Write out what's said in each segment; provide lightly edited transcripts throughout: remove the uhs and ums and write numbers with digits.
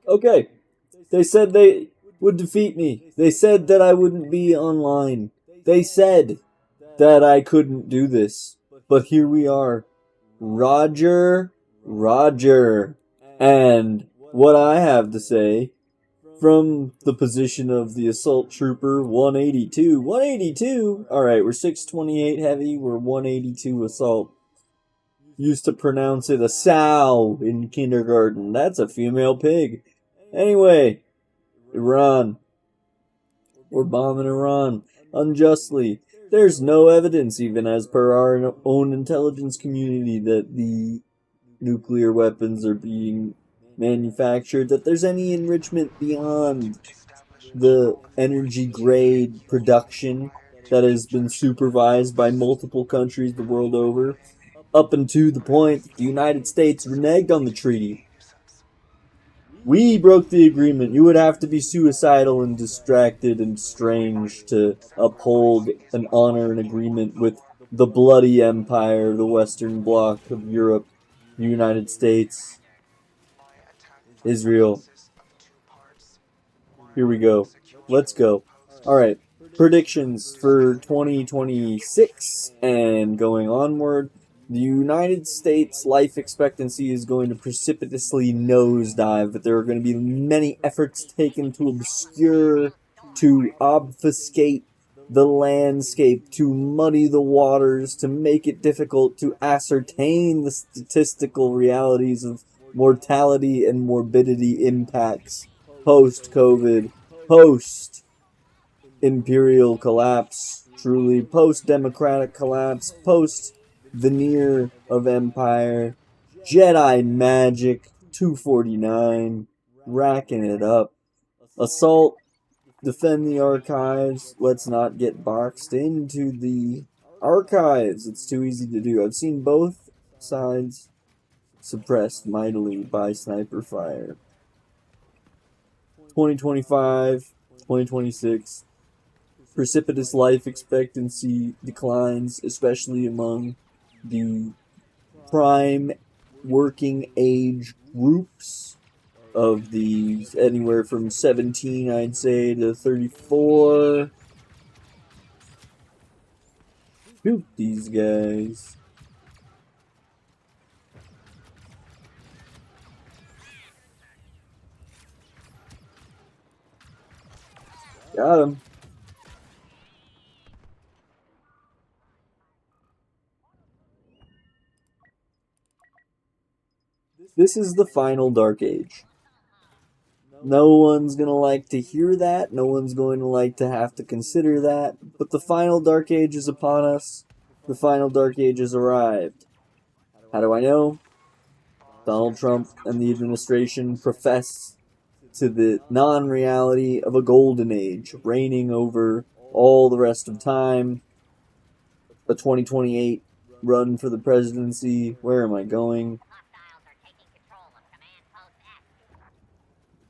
Okay. They said they would defeat me. They said that I wouldn't be online. They said that I couldn't do this. But here we are. Roger, Roger. And what I have to say from the position of the Assault Trooper 182. 182? Alright, we're 628 heavy, we're 182 Assault. Used to pronounce it a sow in kindergarten. That's a female pig. Anyway, Iran. We're bombing Iran unjustly. There's no evidence, even as per our own intelligence community, that the nuclear weapons are being manufactured, that there's any enrichment beyond the energy grade production that has been supervised by multiple countries the world over, up until the point that the United States reneged on the treaty. We broke the agreement. You would have to be suicidal and distracted and strange to uphold and honor an agreement with the bloody empire, the Western Bloc of Europe, the United States, Israel. Here we go. Let's go. Alright, predictions for 2026 and going onward. The United States life expectancy is going to precipitously nosedive, but there are going to be many efforts taken to obscure, to obfuscate the landscape, to muddy the waters, to make it difficult to ascertain the statistical realities of mortality and morbidity impacts post-COVID, post-imperial collapse, truly post-democratic collapse, post-veneer of empire, Jedi magic, 249, racking it up. Assault, defend the archives, let's not get boxed into the archives, it's too easy to do. I've seen both sides suppressed mightily by sniper fire. 2025, 2026, precipitous life expectancy declines, especially among the prime working age groups of these, anywhere from 17, I'd say, to 34. Shoot these guys. Got him. This is the final Dark Age. No one's going to like to hear that. No one's going to like to have to consider that. But the final Dark Age is upon us. The final Dark Age has arrived. How do I know? Donald Trump and the administration profess to the non-reality of a golden age, reigning over all the rest of time. A 2028 run for the presidency. Where am I going?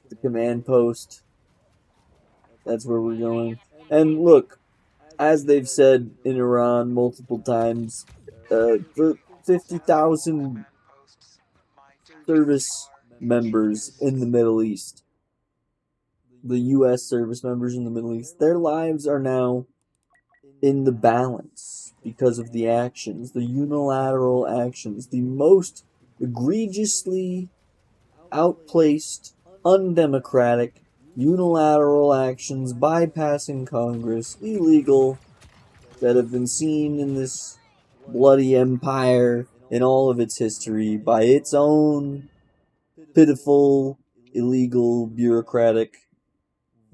The command post. That's where we're going. And look, as they've said in Iran multiple times, the 50,000 service members in the Middle East, the U.S. service members in the Middle East, their lives are now in the balance because of the actions, the unilateral actions, the most egregiously outplaced, undemocratic, unilateral actions bypassing Congress, illegal, that have been seen in this bloody empire in all of its history by its own pitiful, illegal, bureaucratic,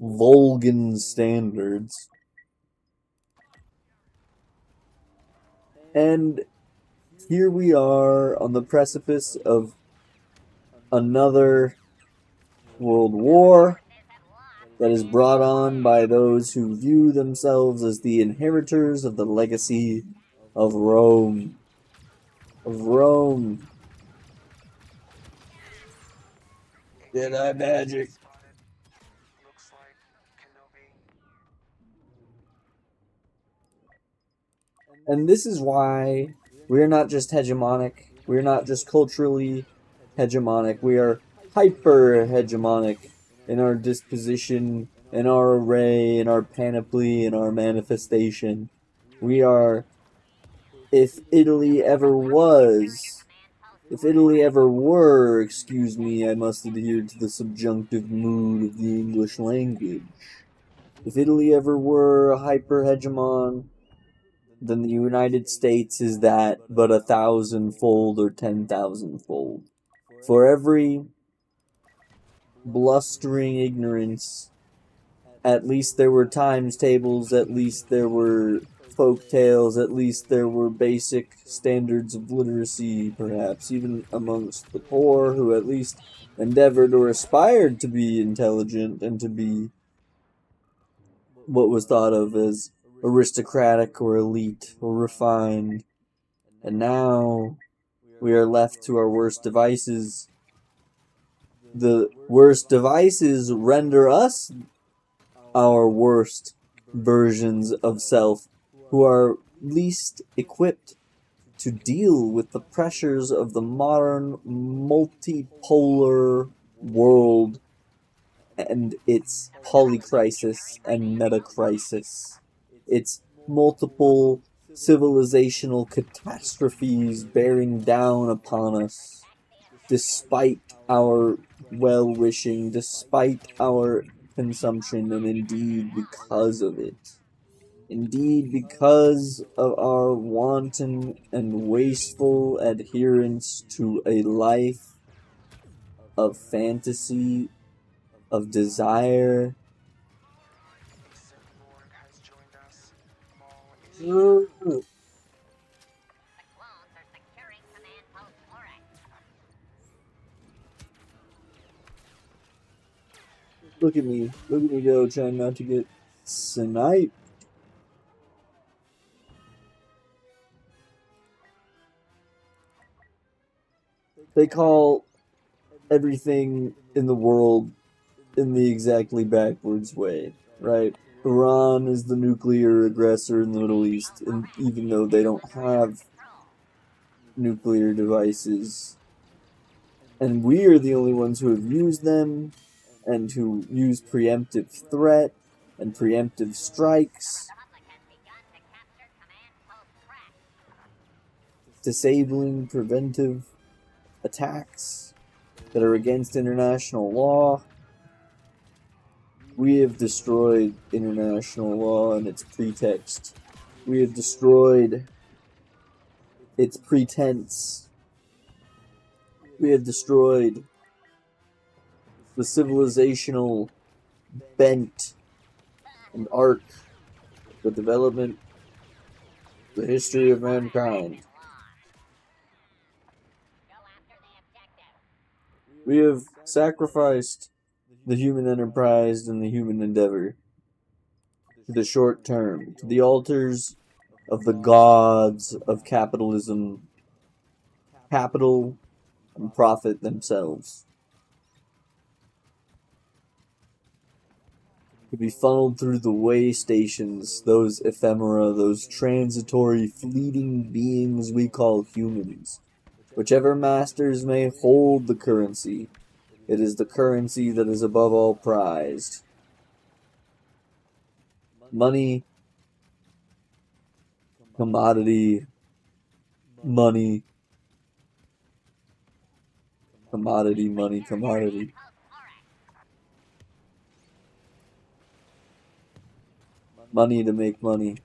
Volgan standards. And here we are on the precipice of another world war that is brought on by those who view themselves as the inheritors of the legacy of Rome. Jedi magic. And this is why we're not just hegemonic, we're not just culturally hegemonic, we are hyper-hegemonic in our disposition, in our array, in our panoply, in our manifestation. We are, if Italy ever was, if Italy ever were, excuse me, I must adhere to the subjunctive mood of the English language. If Italy ever were a hyper-hegemon, then the United States is that but 1,000-fold or 10,000-fold. For every blustering ignorance, at least there were times tables, at least there were folk tales, at least there were basic standards of literacy, perhaps, even amongst the poor, who at least endeavored or aspired to be intelligent and to be what was thought of as aristocratic or elite or refined. And now we are left to our worst devices. The worst devices render us our worst versions of self, who are least equipped to deal with the pressures of the modern multipolar world and its polycrisis and metacrisis, its multiple civilizational catastrophes bearing down upon us, despite our well-wishing, despite our consumption, and indeed because of it. Indeed, because of our wanton and wasteful adherence to a life of fantasy, of desire. Look at me go, trying not to get sniped. They call everything in the world in the exactly backwards way, right? Iran is the nuclear aggressor in the Middle East, and even though they don't have nuclear devices, and we are the only ones who have used them, and who use preemptive threat and preemptive strikes, disabling preventive attacks that are against international law. We have destroyed international law and its pretext. We have destroyed its pretense. We have destroyed the civilizational bent and arc, the development, the history of mankind. We have sacrificed the human enterprise and the human endeavor to the short term, to the altars of the gods of capitalism, capital, and profit themselves, to be funneled through the way stations, those ephemera, those transitory, fleeting beings we call humans. Whichever masters may hold the currency, it is the currency that is above all prized. Money, commodity, money, commodity, money, commodity. Money to make money.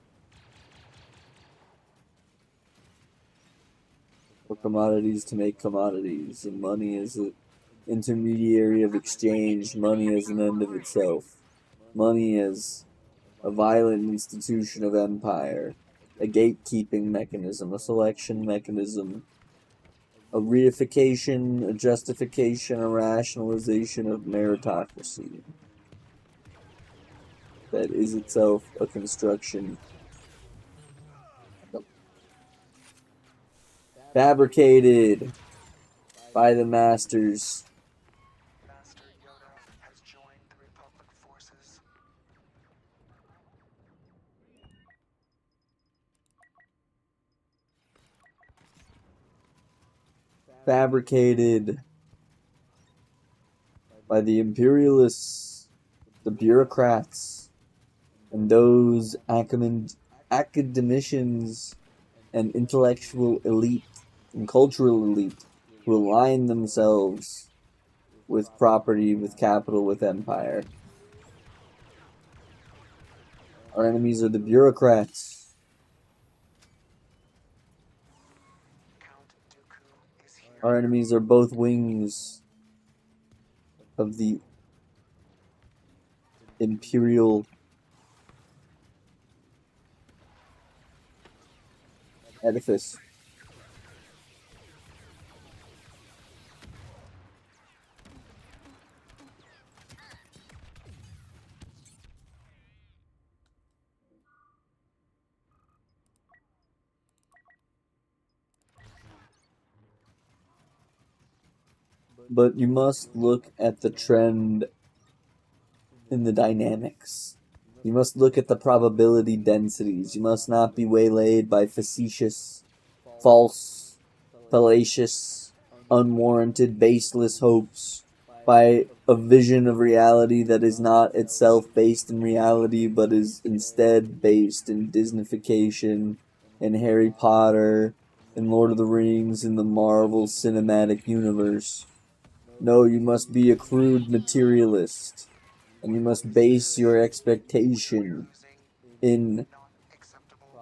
Or commodities to make commodities. And money is an intermediary of exchange. Money is an end of itself. Money is a violent institution of empire. A gatekeeping mechanism. A selection mechanism. A reification, a justification, a rationalization of meritocracy. That is itself a construction fabricated by the masters. Fabricated by the imperialists, the bureaucrats, and those academicians and intellectual elite and cultural elite who align themselves with property, with capital, with empire. Our enemies are the bureaucrats. Our enemies are both wings of the imperial edifice. But you must look at the trend in the dynamics. You must look at the probability densities. You must not be waylaid by facetious, false, fallacious, unwarranted, baseless hopes, by a vision of reality that is not itself based in reality, but is instead based in Disneyfication, in Harry Potter, in Lord of the Rings, in the Marvel Cinematic Universe. No, you must be a crude materialist, and you must base your expectation in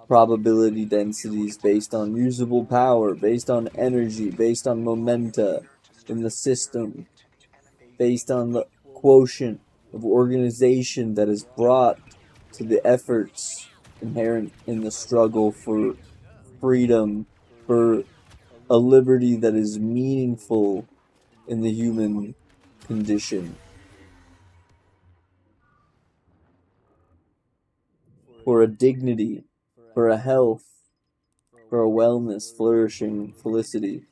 probability densities based on usable power, based on energy, based on momenta in the system, based on the quotient of organization that is brought to the efforts inherent in the struggle for freedom, for a liberty that is meaningful in the human condition, for a dignity, for a health, for a wellness, flourishing, felicity.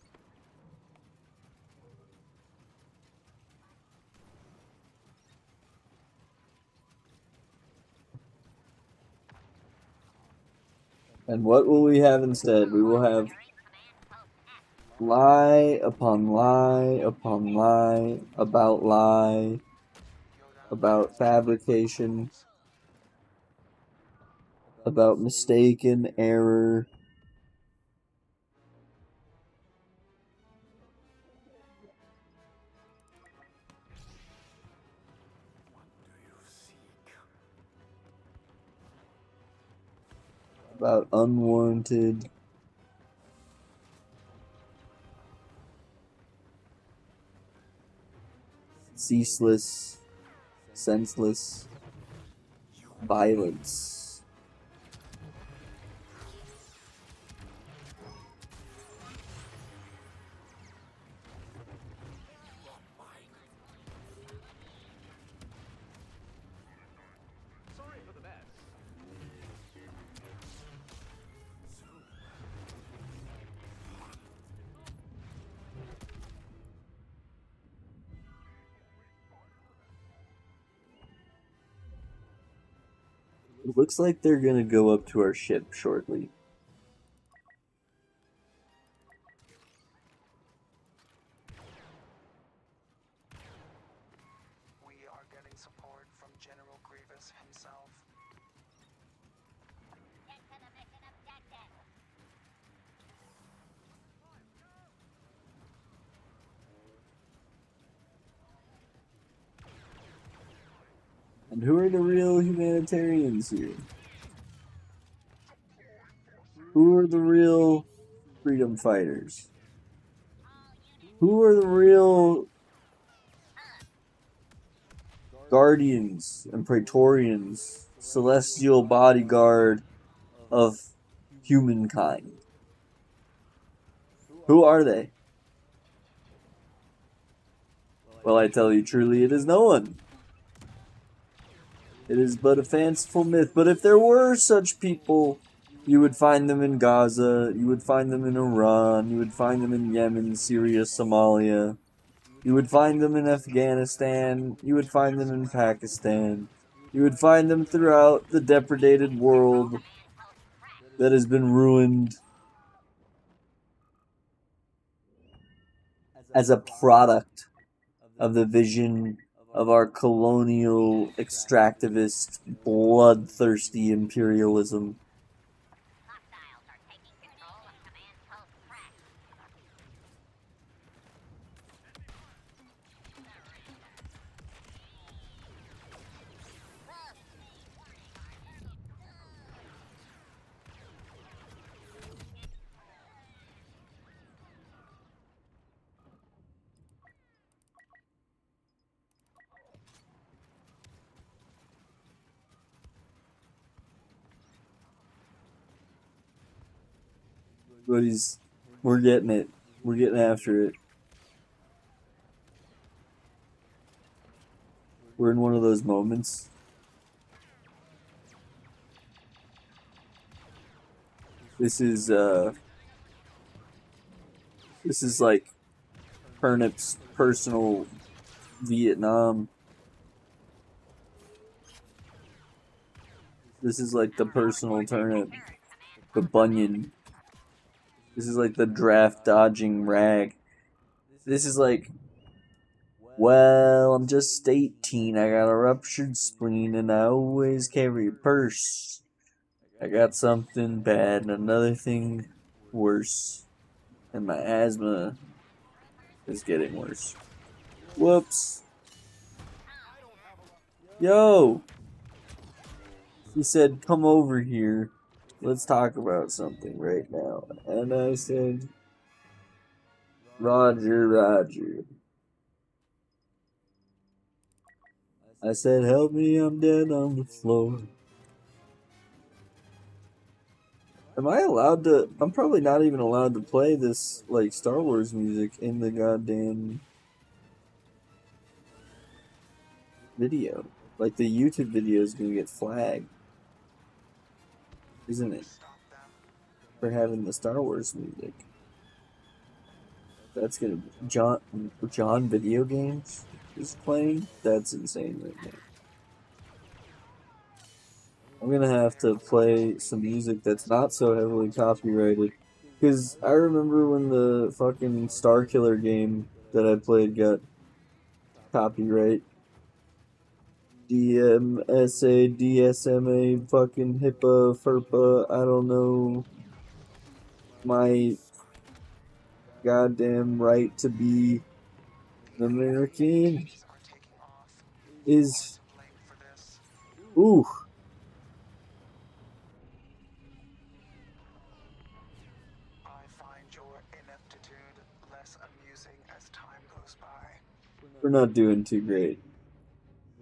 And what will we have instead? We will have lie upon lie upon lie about fabrication, about mistaken error. About unwarranted, ceaseless, senseless violence. It looks like they're gonna go up to our ship shortly. We are getting support from General Grievous himself. And who are the real humanitarians here? Who are the real freedom fighters? Who are the real guardians and praetorians, celestial bodyguard of humankind? Who are they? Well, I tell you truly, it is no one. It is but a fanciful myth. But if there were such people, you would find them in Gaza, you would find them in Iran, you would find them in Yemen, Syria, Somalia. You would find them in Afghanistan, you would find them in Pakistan. You would find them throughout the depredated world that has been ruined as a product of the vision of our colonial, extractivist, bloodthirsty imperialism. But we're getting it. We're getting after it. We're in one of those moments. This is like Turnip's personal Vietnam. This is like the personal Turnip, the Bunyan. This is like the draft dodging rag. This is like, well, I'm just 18. I got a ruptured spleen and I always carry a purse. I got something bad and another thing worse. And my asthma is getting worse. Whoops. Yo! He said, come over here. Let's talk about something right now. And I said, Roger, Roger. I said, help me, I'm dead on the floor. Am I allowed to? I'm probably not even allowed to play this, like, Star Wars music in the goddamn video. Like, the YouTube video is gonna get flagged. Isn't it? For having the Star Wars music. That's gonna be John Video Games is playing? That's insane right now. I'm gonna have to play some music that's not so heavily copyrighted. Because I remember when the fucking Star Killer game that I played got copyright. DMSA, DSMA, fucking HIPAA, FERPA, I don't know. My goddamn right to be an American is... Ooh. We're not doing too great.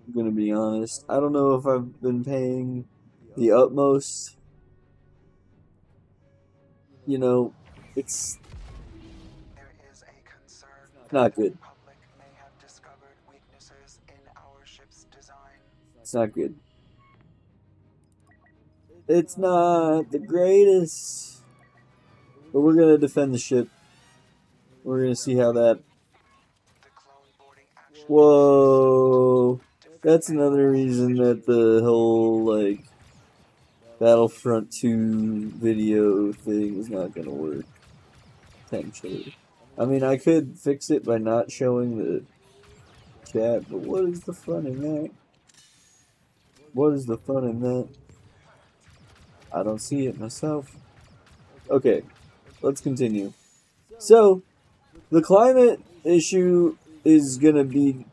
I'm gonna be honest. I don't know if I've been paying the utmost. You know, it's not good. It's not good. It's not the greatest. But we're gonna defend the ship. We're gonna see how that... Whoa! That's another reason that the whole, like, Battlefront 2 video thing is not gonna work. Potentially. I mean, I could fix it by not showing the chat, but what is the fun in that? What is the fun in that? I don't see it myself. Okay, let's continue. So, the climate issue is gonna be...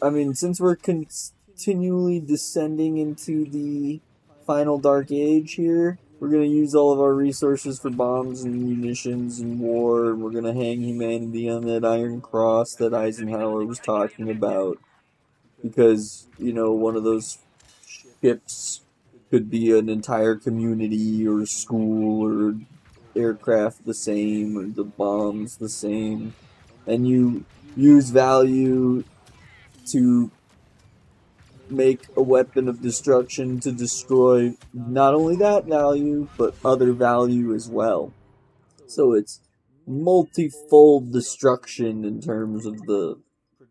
I mean, since we're continually descending into the final dark age here, we're gonna use all of our resources for bombs and munitions and war, and we're gonna hang humanity on that Iron Cross that Eisenhower was talking about. Because, you know, one of those ships could be an entire community or school or aircraft the same or the bombs the same. And you use value to make a weapon of destruction to destroy not only that value, but other value as well. So it's multifold destruction in terms of the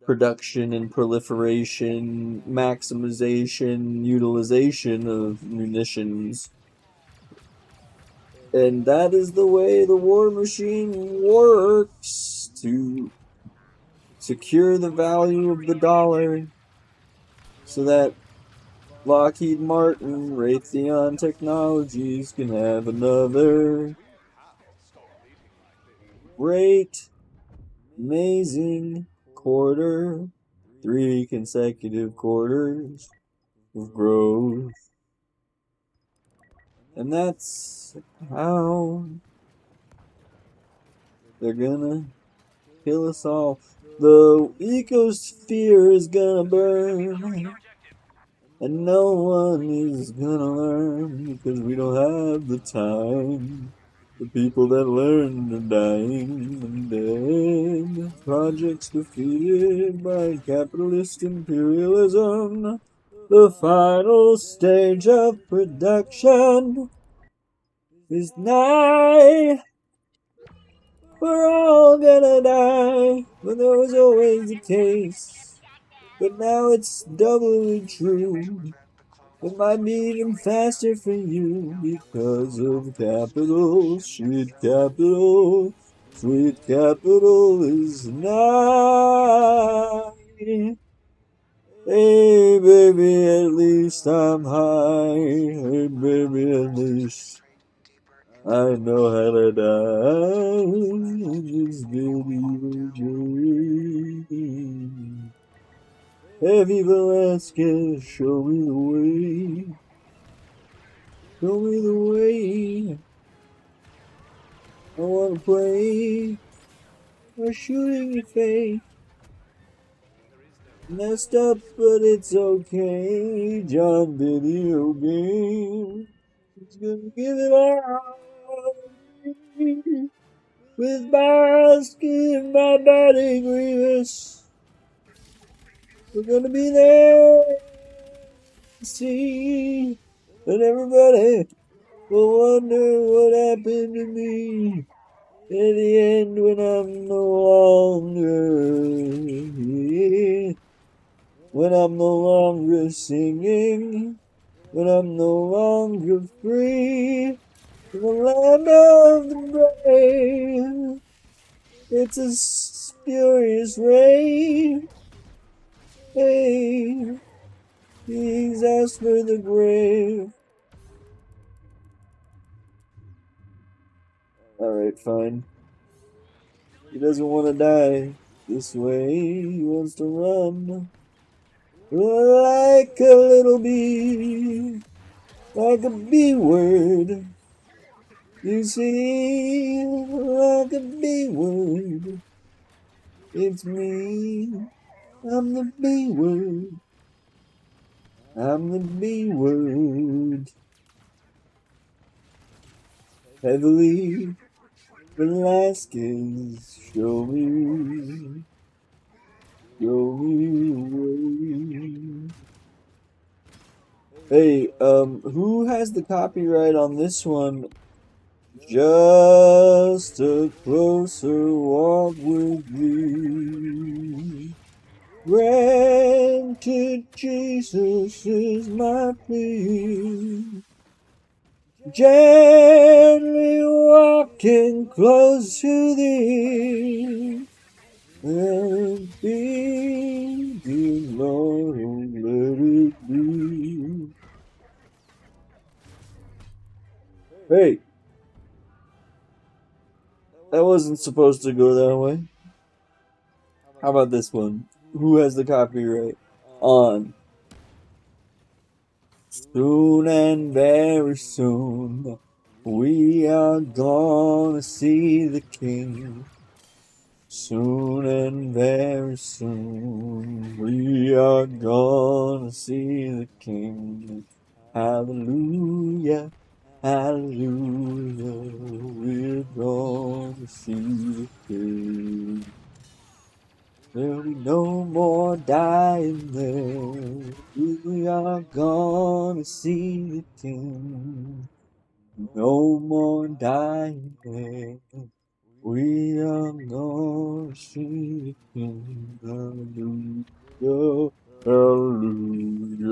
production and proliferation, maximization, utilization of munitions. And that is the way the war machine works, to secure the value of the dollar so that Lockheed Martin, Raytheon Technologies can have another great, amazing quarter, 3 consecutive quarters of growth. And that's how they're gonna kill us all. The ecosphere is gonna burn, and no one is gonna learn because we don't have the time. The people that learn are dying and dead. Projects defeated by capitalist imperialism. The final stage of production is nigh. We're all gonna die, but that was always the case. But now it's doubly true. It might be even faster for you because of capital, sweet capital. Sweet capital is nigh. Hey baby, at least I'm high. Hey baby, at least I know how to die in this medieval dream. Heavy Velasquez, show me the way. Show me the way. I wanna play or shooting your face. Messed up, but it's okay. John Video Game. He's gonna give it all. With Baskin and my body grievous. We're gonna be there to see. And everybody will wonder what happened to me. At the end when I'm no longer here. When I'm no longer singing. When I'm no longer free. In the land of the brave. It's a furious rain. Hey, he's asked for the grave. Alright, fine. He doesn't want to die this way. He wants to run. Like a little bee. Like a bee word. You see, like a bee word. It's me. I'm the B word. I'm the B word. Heavily Velasquez, show me the way. Hey, who has the copyright on this one? Just a closer walk with thee. Granted, Jesus is my plea. Gently walking close to thee. Let it be, dear Lord, let it be. Hey, that wasn't supposed to go that way. How about this one? Who has the copyright on? Soon and very soon, we are gonna see the King. Soon and very soon, we are gonna see the King. Hallelujah, hallelujah, we're gonna see the King. There'll be no more dying there. We are gonna see the King. No more dying there. We are gonna see the King. Hallelujah, hallelujah.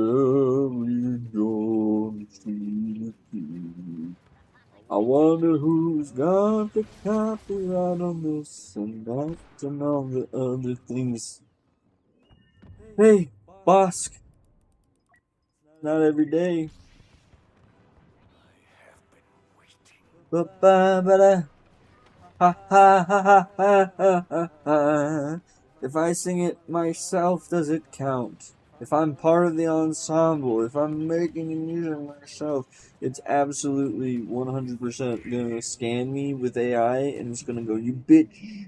We're gonna see the King. I wonder who's got the copyright on this, and that and all the other things. Hey, Bosk. Not every day. Ba-ba-ba-da. Ha ha ha ha ha ha ha ha. If I sing it myself, does it count? If I'm part of the ensemble, if I'm making the music myself, it's absolutely 100% gonna scan me with AI and it's gonna go, you bitch.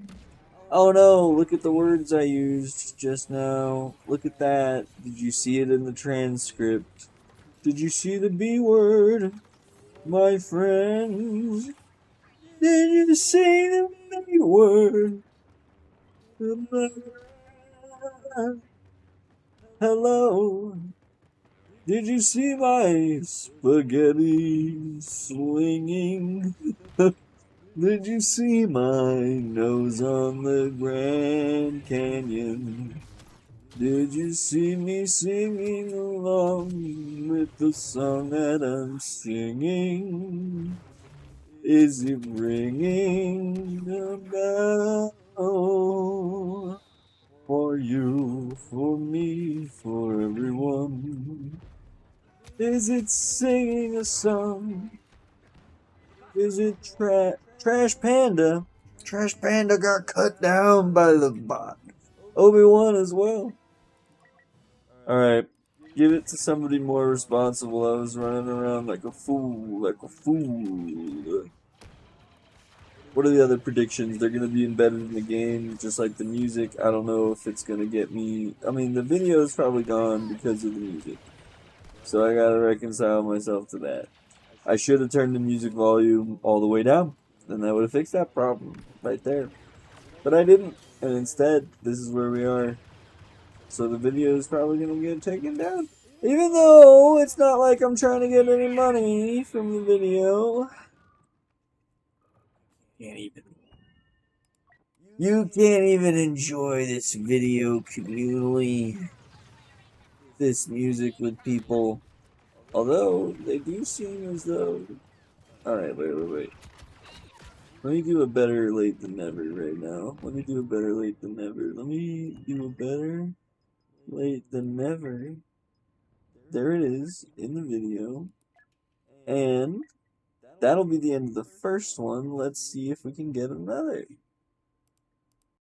Oh no, look at the words I used just now. Look at that. Did you see it in the transcript? Did you see the B word, my friends? Did you see the B word? Hello. Did you see my spaghetti swinging? Did you see my nose on the Grand Canyon? Did you see me singing along with the song that I'm singing? Is it ringing a bell? For you, for me, for everyone. Is it singing a song? Is it Trash Panda? Trash Panda got cut down by the bot. Obi-Wan as well. Alright, give it to somebody more responsible. I was running around like a fool, like a fool. What are the other predictions? They're gonna be embedded in the game, just like the music. I don't know if it's gonna get me. I mean, the video is probably gone because of the music. So I gotta reconcile myself to that. I should have turned the music volume all the way down, and that would have fixed that problem right there. But I didn't, and instead, this is where we are. So the video is probably gonna get taken down. Even though it's not like I'm trying to get any money from the video. Can't even. You can't even enjoy this video communally. This music with people. Although, they do seem as though... Alright, wait. Let me do a better late than never right now. Let me do a better late than never. Let me do a better late than never. There it is in the video. And that'll be the end of the first one. Let's see if we can get another.